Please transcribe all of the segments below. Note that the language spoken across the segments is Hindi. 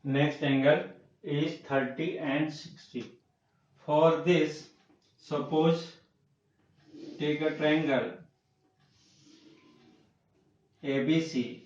next angle is 30 and 60. For this, suppose take a triangle ABC.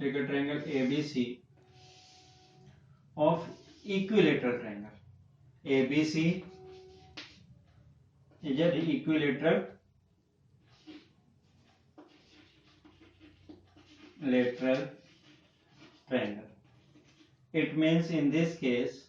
Take a triangle ABC of equilateral triangle. ABC is an equilateral lateral triangle. It means in this case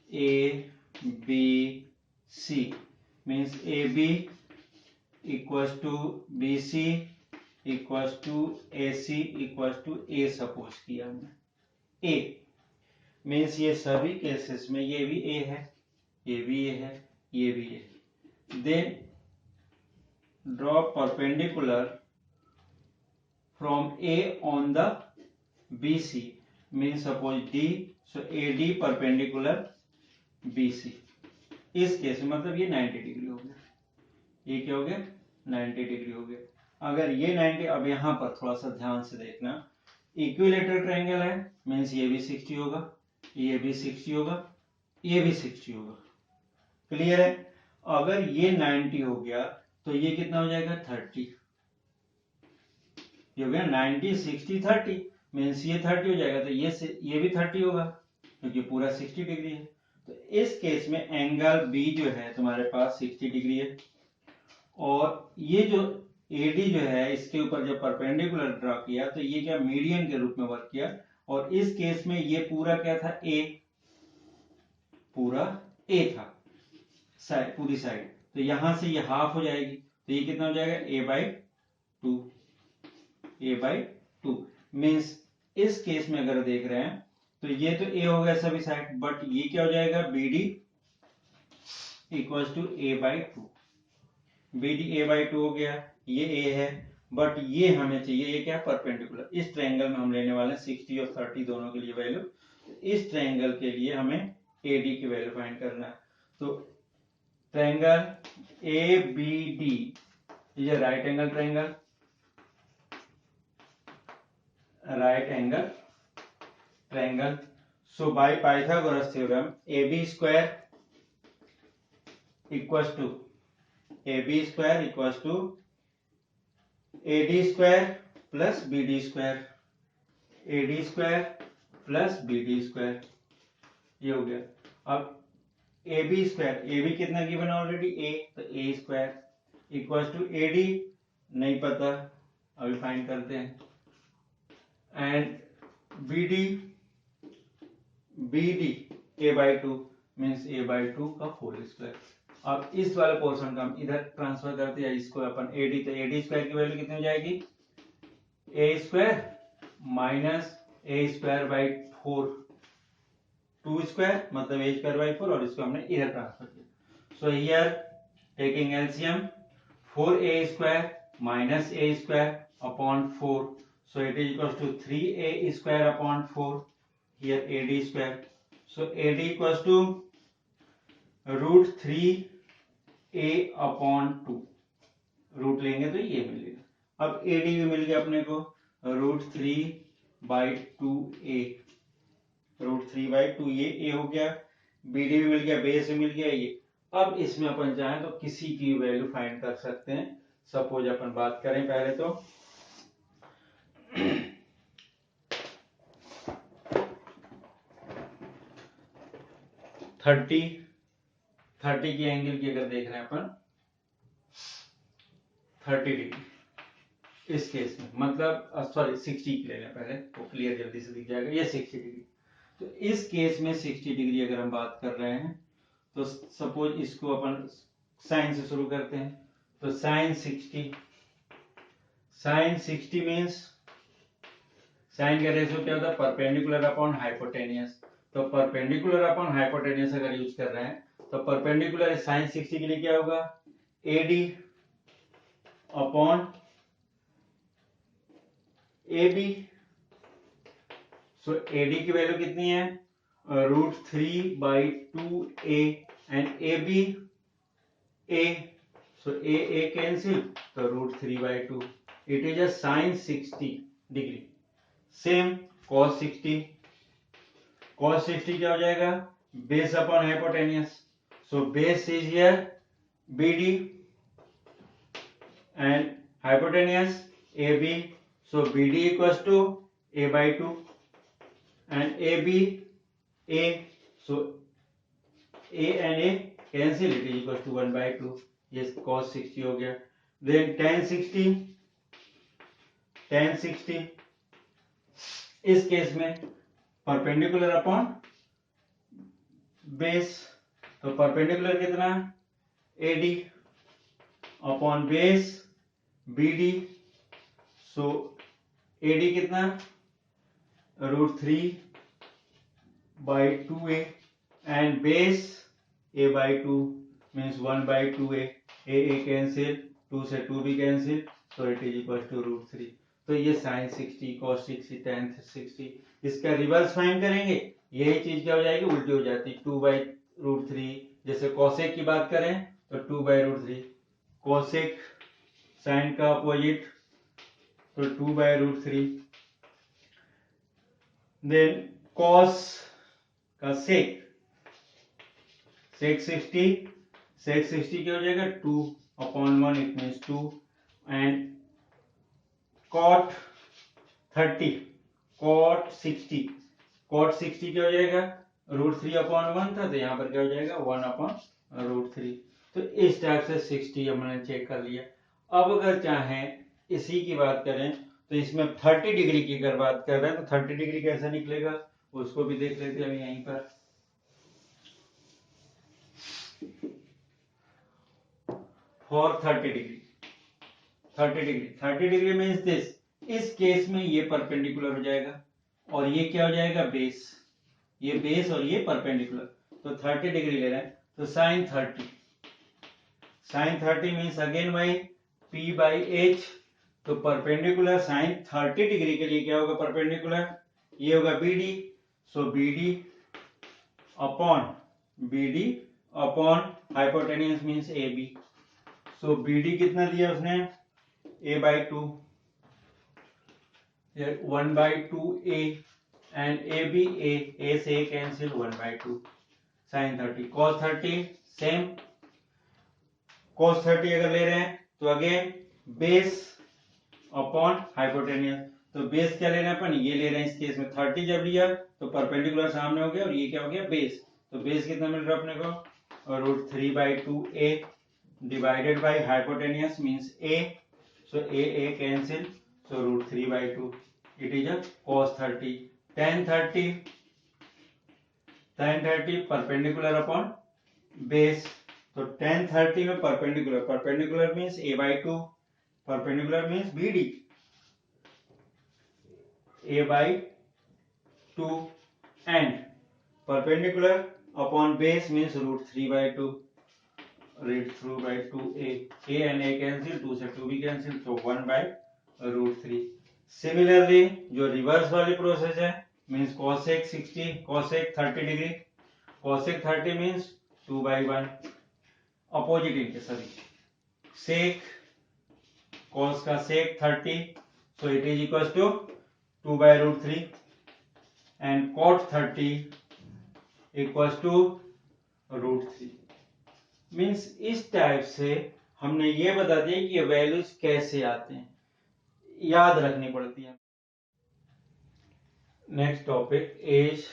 ABC means AB equals to BC equals to AC equals to A suppose किया हमने. A मीन्स ये सभी केसेस में ये भी A है, ये भी A है, ये भी A है. Then draw perpendicular from A on the BC means suppose D, so AD perpendicular BC. इस केस में मतलब ये 90 डिग्री हो गया. ये क्या हो गया? 90 डिग्री हो गया. अगर ये 90, अब यहां पर थोड़ा सा ध्यान से देखना, इक्विलेटरल ट्रायंगल है मीन्स ये भी 60 होगा, ये भी 60 होगा, ये भी 60 होगा. क्लियर है? अगर ये 90 हो गया तो ये कितना हो जाएगा? 30. ये हो गया 90 60 30 मीन्स ये 30 हो जाएगा, तो ये भी 30 होगा क्योंकि पूरा 60 डिग्री है. तो इस केस में एंगल बी जो है तुम्हारे पास 60 डिग्री है, और ये जो AD जो है इसके ऊपर जब परपेंडिकुलर ड्रा किया तो ये क्या मीडियन के रूप में वर्क किया, और इस केस में ये पूरा क्या था? A, पूरा A था साइड, पूरी साइड. तो यहां से ये हाफ हो जाएगी, तो ये कितना हो जाएगा? A/2. A/2 मीन्स इस केस में अगर देख रहे हैं तो ये तो A हो गया सभी साइड, बट ये क्या हो जाएगा? BD equals to A/2. BD A/2 हो गया, ये A है, बट ये हमें चाहिए, ये क्या? परपेंडिकुलर. इस ट्रायंगल में हम लेने वाले हैं 60 और 30 दोनों के लिए वैल्यू. इस ट्रायंगल के लिए हमें AD की वैल्यू फाइंड करना है. तो triangle ABD is a right angle triangle. Right angle triangle. So by Pythagoras theorem AB square equals to AB square equals to AD square plus BD square. AD square plus BD square, ये हो गया. अब AB स्क्वायर, AB कितना गिवन ऑलरेडी? A, तो A square equals to AD नहीं पता, अभी फाइंड करते हैं. And BD A/2 means A/2 का होल स्क्वायर. अब इस वाले पोर्शन का हम इधर ट्रांसफर करते हैं, इसको अपन AD, तो AD स्क्वायर की वैल्यू कितनी हो जाएगी? A square minus A square by 4, 2 square मतलब A स्क्वायर बाई 4, और इसको हमने इधर ट्रांसफर किया. So here taking LCM 4A square minus A square upon 4, so it is equals to 3A square upon 4. Here AD square, so AD equals to root 3A upon 2. Root लेंगे तो ये मिलेगा. अब AD भी मिल गया अपने को, root 3/2A. root 3/2 ये A हो गया. BD भी मिल गया, बेस भी मिल गया ये. अब इसमें अपन चाहें तो किसी की वैल्यू फाइंड कर सकते हैं. सपोज अपन बात करें पहले तो 30 की एंगल की अगर देख रहे हैं अपन 30 डिग्री इस केस में, मतलब सॉरी 60 की ले लें पहले, वो क्लियर जल्दी से दिख जाएगा. ये 60 डिग्री. तो इस केस में 60 डिग्री अगर हम बात कर रहे हैं तो सपोज इसको अपन साइन से शुरू करते हैं. तो साइन 60 मीन्स साइन का रेशियो क्या होता है? Perpendicular upon hypotenuse. तो परपेंडिकुलर अपॉन हाइपोटेनियस अगर यूज कर रहे हैं तो परपेंडिकुलर साइन 60 के लिए क्या होगा? AD upon AB. सो AD की वैल्यू कितनी है? root 3/2A and AB A. so a cancel, तो √3/2. It is a sin 60 degree. Same cos 60. cos 60 क्या हो जाएगा? Base upon hypotenuse. So base is here BD and hypotenuse AB. So BD equals to A/2 and AB A. So A and A cancel, it is equals to 1/2. Yes, cos 60 हो गया. Then tan 60 इस केस में परपेंडिकुलर अपॉन बेस. तो परपेंडिकुलर कितना? AD upon base BD. सो AD कितना? √3/2A and base A/2 means 1/2A. A cancel, 2 से 2 भी cancel, so it is equal to √3. तो ये sin 60, cos 60, tan 60, इसका रिवर्स फाइंड करेंगे, यही चीज क्या हो जाएगी? उल्टी हो जाती. 2/√3. जैसे कोसेक की बात करें तो 2/√3. कोसेक साइन का अपोजिट, तो 2/√3. देन cos का सेक 60 क्या हो जाएगा? 2/1, it means 2. And cot 30, cot 60 क्या हो जाएगा? √3/1 था, तो यहाँ पर क्या हो जाएगा? 1/√3. तो इस टाइप से 60 हमने चेक कर लिया. अब अगर चाहें इसी की बात करें तो इसमें 30 डिग्री की अगर बात कर रहे हैं तो 30 डिग्री कैसे निकलेगा उसको भी देख लेते हैं अभी यहीं पर. For 30 degree means this. इस केस में ये परपेंडिकुलर हो जाएगा और ये क्या हो जाएगा? बेस. ये बेस और ये परपेंडिकुलर. तो 30 डिग्री ले रहे हैं तो sin 30 means again by P/H. तो परपेंडिकुलर sin 30 डिग्री के लिए क्या होगा? परपेंडिकुलर ये होगा BD. सो BD upon hypotenuse means AB. सो BD कितना दिया उसने? A/2, 1/2A and AB A से A cancel, 1/2. sin 30. cos 30 same. cos 30 अगर ले रहे हैं तो अगेन बेस अपॉन हाइपोटेनियस. तो बेस क्या ले रहे हैं अपन? ये ले रहे हैं. इस केस में 30 जब लिया तो परपेंडिकुलर सामने हो गया और ये क्या हो गया? बेस. तो बेस कितना मिल रहा है अपने को? √3/2A divided by hypotenuse means A. So A cancel, so √3/2. It is a cos 30. tan 30 perpendicular upon base. तो tan 30 में perpendicular means A/2, perpendicular means BD. A/2 and perpendicular upon base means √3/2. √3/2A. A and A cancel, 2 से 2 भी cancel, so 1/√3. Similarly जो रिवर्स वाली प्रोसेस है means cosec 30 degree. cosec 30 means 2/1. Opposite इनके सभी. sec cos का sec 30, so it is equals to 2/√3 and cot 30 equals to √3. Means इस टाइप से हमने ये बता दिया कि ये वैल्यूज कैसे आते हैं, याद रखनी पड़ती है. Next topic is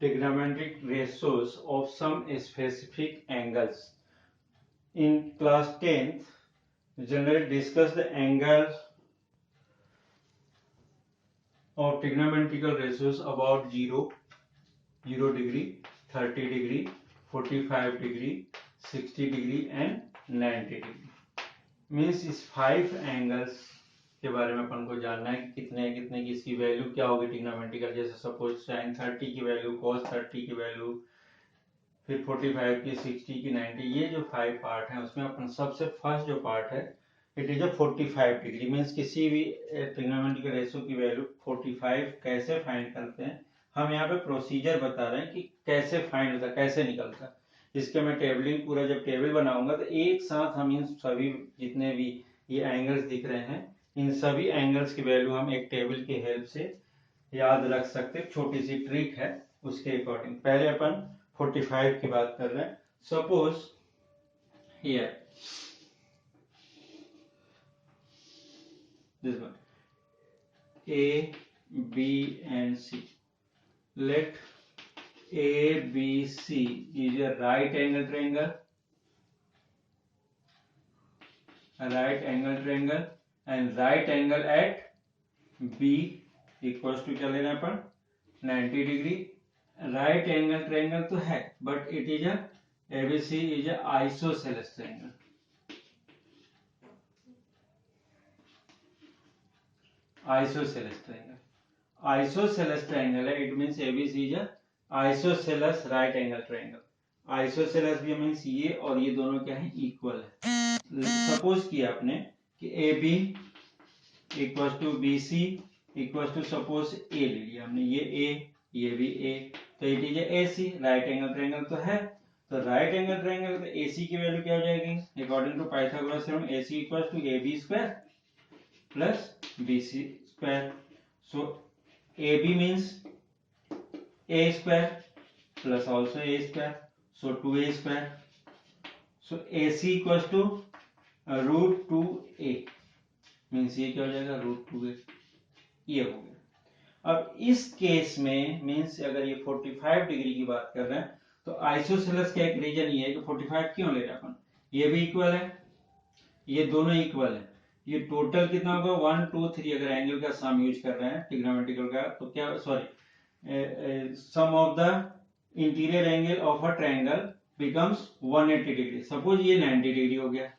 trigonometric ratios of some specific angles. In class 10th generally discuss the angle of trigonometrical ratios about 0 degree, 30 degree, 45 degree, 60 degree and 90 degree. Means इस 5 एंगल्स के बारे में अपन को जानना है कि कितने की इसकी वैल्यू क्या होगी ट्रिग्नोमेट्रिकल. जैसे सपोज sin 30 की वैल्यू, cos 30 की वैल्यू, फिर 45 की, 60 की, 90. ये जो 5 पार्ट है उसमें अपन सबसे फर्स्ट जो पार्ट है it is a 45 degree. Means किसी भी ट्रिग्नोमेट्रिकल रेशियो की वैल्यू 45 कैसे फाइंड करते हैं. हम यहाँ पे प्रोसीजर बता रहे हैं कि कैसे फाइंड होता है, कैसे निकलता है. इसके मैं टेबलिंग पूरा जब टेबल बनाऊंगा तो एक साथ हम इन सभी जितने भी ये एंगल्स दिख रहे हैं इन सभी एंगल्स की वैल्यू हम एक टेबल की हेल्प से याद रख सकते हैं। छोटी सी ट्रिक है उसके अकॉर्डिंग। पहले अपन 45 की बात कर रहे हैं। Suppose here this one A, B and C. Let ABC is a right angle triangle, and right angle at B equals to क्या लेना अपन 90 डिग्री। राइट एंगल ट्रायंगल तो है but it is ABC is a isosceles triangle। Isosceles triangle है, it means ABC is isosceles right angle triangle. Isosceles भी मीन्स ये और ये दोनों क्या है इक्वल है। सपोज किया आपने कि AB equal to BC equal to suppose A ले लिया हमने, ये A ये भी A, तो it is AC right angle triangle तो है। तो राइट एंगल ट्रायंगल तो AC की वैल्यू क्या हो जाएगी according to Pythagoras theorem AC equal to AB square plus BC square. So AB means A square plus also A square, so 2A square, so AC equals to root 2A means ये क्या हो जाएगा रूट 2A, ये हो गया। अब इस केस में मीन्स अगर ये 45 डिग्री की बात कर रहे हैं तो आइसोसेलेस का एक रीजन ये है कि 45 क्यों ले रहे हैं अपन, ये भी इक्वल है ये दोनों इक्वल है, ये टोटल कितना होगा 1 2 3 अगर एंगल का सम यूज कर रहे हैं ट्रिग्नोमेट्रिकल का तो क्या sorry sum of the interior angle of a triangle becomes 180 degree. Suppose ये 90 डिग्री हो गया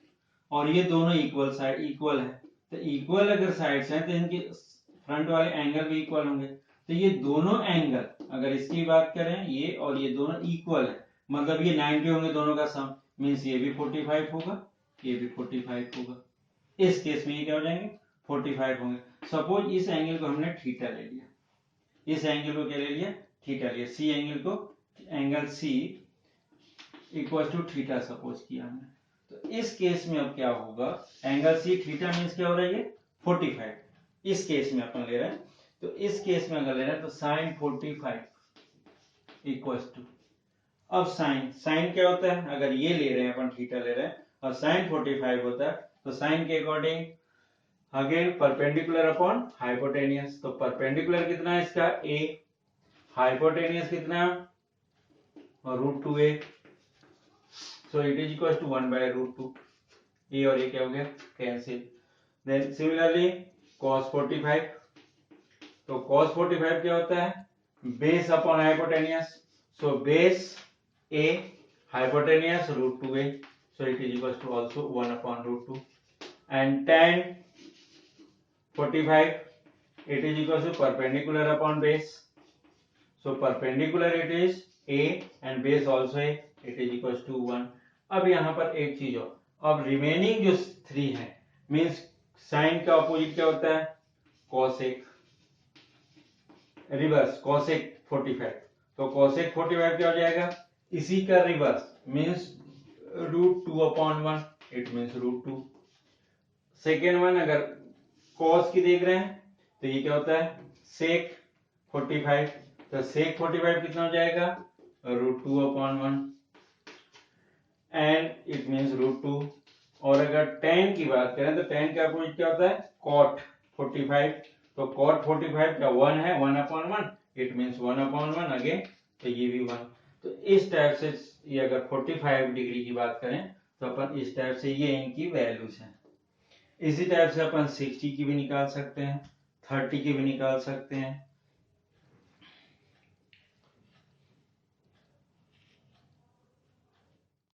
और ये दोनों इक्वल साइड इक्वल है, तो इक्वल अगर साइड्स हैं तो इनके फ्रंट वाले एंगल भी इक्वल होंगे। तो ये दोनों एंगल अगर इसकी बात करें ये और ये दोनों इक्वल है, मतलब ये 90 होंगे दोनों का सम, मीन्स ये भी 45 होगा ये भी 45 होगा। इस केस में ये क्या हो जाएंगे 45 होंगे। सपोज इस एंगल को हमने थीटा ले लिया, इस एंगल को क्या ले लिया थीटा लिया, सी एंगल को angle C equal to theta suppose किया हमने। तो इस केस में अब क्या होगा एंगल सी थीटा मीन्स क्या हो रहा है ये 45, इस केस में अपन ले रहे हैं। तो इस केस में अगर ले रहे हैं तो साइन 45 इक्वल टू, अब साइन क्या होता है अगर ये ले रहे हैं अपन थीटा ले रहे हैं और साइन 45 होता है तो साइन के according again perpendicular upon hypotenuse. तो परपेंडिकुलर कितना है इसका a, हाइपोटेनियस कितना root 2a, so it is equal to 1 by root 2, ये और ये क्या हो गया कैंसिल। देन सिमिलरली cos 45, तो cos 45 क्या होता है base upon hypotenuse, so base a hypotenuse root 2a, so it is equal to also 1 upon root 2 and tan 45 it is equal to perpendicular upon base, so perpendicular it is a and base also a, it is equals to 1। अब यहाँ पर एक चीज हो, अब रिमेनिंग जो 3 है मीन्स साइन का अपोजिट क्या होता है cosec, रिवर्स cosec 45, तो cosec 45 क्या हो जाएगा इसी का reverse means root 2 upon 1, it means root 2। Second one अगर cos की देख रहे हैं तो ये क्या होता है sec 45, तो sec 45 कितना हो जाएगा root 2 upon 1 and it means root 2। और अगर tan की बात करें तो tan का अपोजिट क्या होता है cot 45, तो cot 45 क्या 1 है 1 upon 1, it means 1 upon 1 again, तो ये भी 1। तो इस टाइप से ये अगर 45 डिग्री की बात करें तो अपन इस टाइप से ये इनकी वैल्यूज हैं। इसी टाइप से अपन 60 की भी निकाल सकते हैं 30 की भी निकाल सकते हैं